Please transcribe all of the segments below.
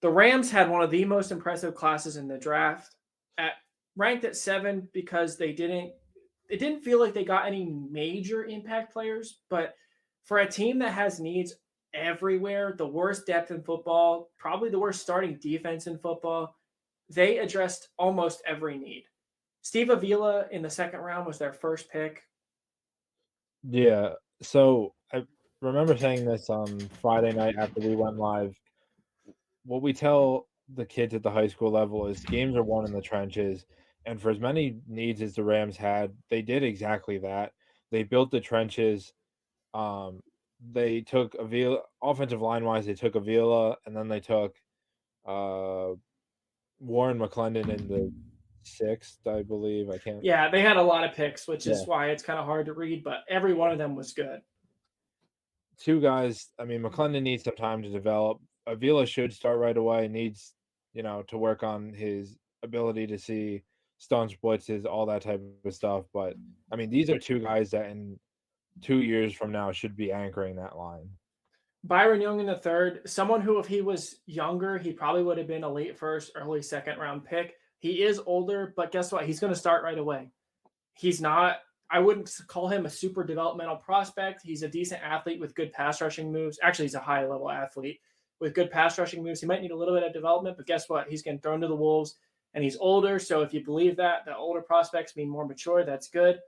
The Rams had one of the most impressive classes in the draft, at ranked at 7 because it didn't feel like they got any major impact players, but for a team that has needs everywhere, the worst depth in football, probably the worst starting defense in football, they addressed almost every need. Steve Avila in the second round was their first pick. Yeah. So I remember saying this on Friday night after we went live. What we tell the kids at the high school level is games are won in the trenches. And for as many needs as the Rams had, they did exactly that. They built the trenches. Um, they took Avila offensive line wise, they took Avila and then they took uh Warren McClendon in the sixth, I believe. I can't. Yeah, they had a lot of picks, which Yeah. is why it's kind of hard to read, but every one of them was good. Two guys. I mean, McClendon needs some time to develop. Avila should start right away. Needs, to work on his ability to see staunch blitzes, all that type of stuff. But I mean, these are two guys that in 2 years from now should be anchoring that line. Byron Young in the third, someone who, if he was younger, he probably would have been a late first, early second round pick. He is older, but guess what? He's going to start right away. He's not, I wouldn't call him a super developmental prospect. He's a decent athlete with good pass rushing moves. Actually, he's a high level athlete with good pass rushing moves. He might need a little bit of development, but guess what? He's getting thrown to the Wolves and he's older. So if you believe that, the older prospects mean more mature. That's good.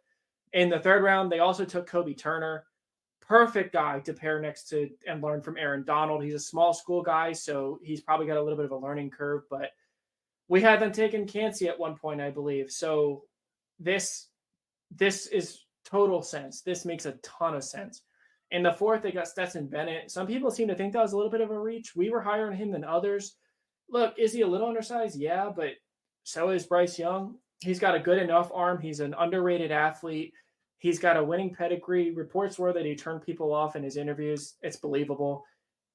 In the third round, they also took Kobe Turner. Perfect guy to pair next to and learn from Aaron Donald. He's a small school guy, so he's probably got a little bit of a learning curve, but we had them taking Kancey at one point, I believe. So this is total sense. This makes a ton of sense. In the fourth, they got Stetson Bennett. Some people seem to think that was a little bit of a reach. We were higher on him than others. Look, is he a little undersized? Yeah, but so is Bryce Young. He's got a good enough arm. He's an underrated athlete. He's got a winning pedigree. Reports were that he turned people off in his interviews. It's believable.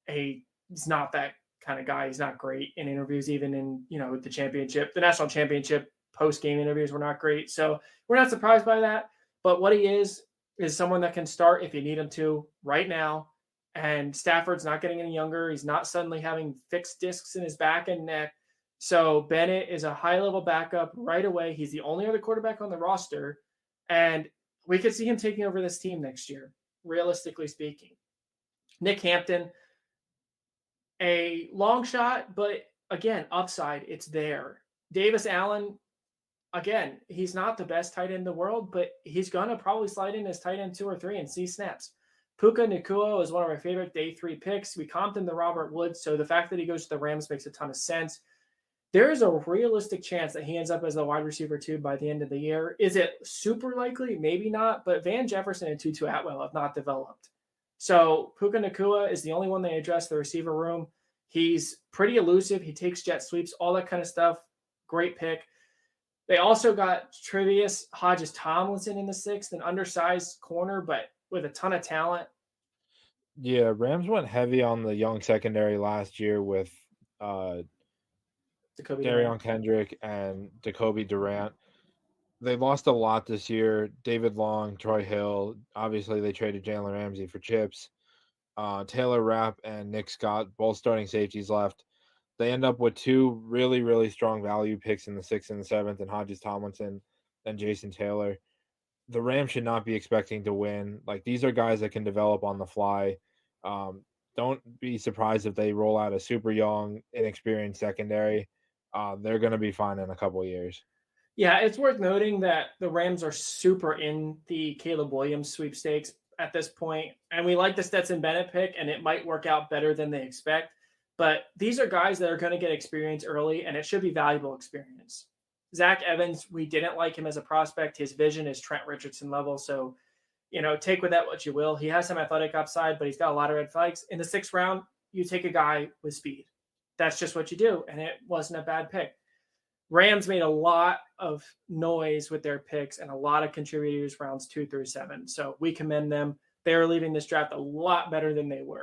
He's not that kind of guy. He's not great in interviews, even in the championship, the national championship post-game interviews were not great. So we're not surprised by that. But what he is someone that can start if you need him to right now. And Stafford's not getting any younger. He's not suddenly having fixed discs in his back and neck. So Bennett is a high-level backup right away. He's the only other quarterback on the roster. And we could see him taking over this team next year, realistically speaking. Nick Hampton, a long shot, but again, upside, it's there. Davis Allen, again, he's not the best tight end in the world, but he's going to probably slide in as tight end 2 or 3 and see snaps. Puka Nacua is one of our favorite day 3 picks. We comped him to Robert Woods, so the fact that he goes to the Rams makes a ton of sense. There is a realistic chance that he ends up as a wide receiver 2 by the end of the year. Is it super likely? Maybe not, but Van Jefferson and Tutu Atwell have not developed. So Puka Nacua is the only one they address the receiver room. He's pretty elusive. He takes jet sweeps, all that kind of stuff. Great pick. They also got Tre'Vius Hodges-Tomlinson in the 6th, an undersized corner, but with a ton of talent. Yeah, Rams went heavy on the young secondary last year with Darion Kendrick and Jacoby Durant. They lost a lot this year. David Long, Troy Hill. Obviously, they traded Jalen Ramsey for chips. Taylor Rapp and Nick Scott, both starting safeties left. They end up with 2 really, really strong value picks in the 6th and the 7th, and Hodges-Tomlinson and Jason Taylor. The Rams should not be expecting to win. Like, these are guys that can develop on the fly. Don't be surprised if they roll out a super young, inexperienced secondary. They're going to be fine in a couple of years. Yeah, it's worth noting that the Rams are super in the Caleb Williams sweepstakes at this point, and we like the Stetson Bennett pick, and it might work out better than they expect. But these are guys that are going to get experience early, and it should be valuable experience. Zach Evans, we didn't like him as a prospect. His vision is Trent Richardson level, so take with that what you will. He has some athletic upside, but he's got a lot of red flags. In the 6th round, you take a guy with speed. That's just what you do, and it wasn't a bad pick. Rams made a lot of noise with their picks and a lot of contributors rounds 2 through 7. So we commend them. They're leaving this draft a lot better than they were.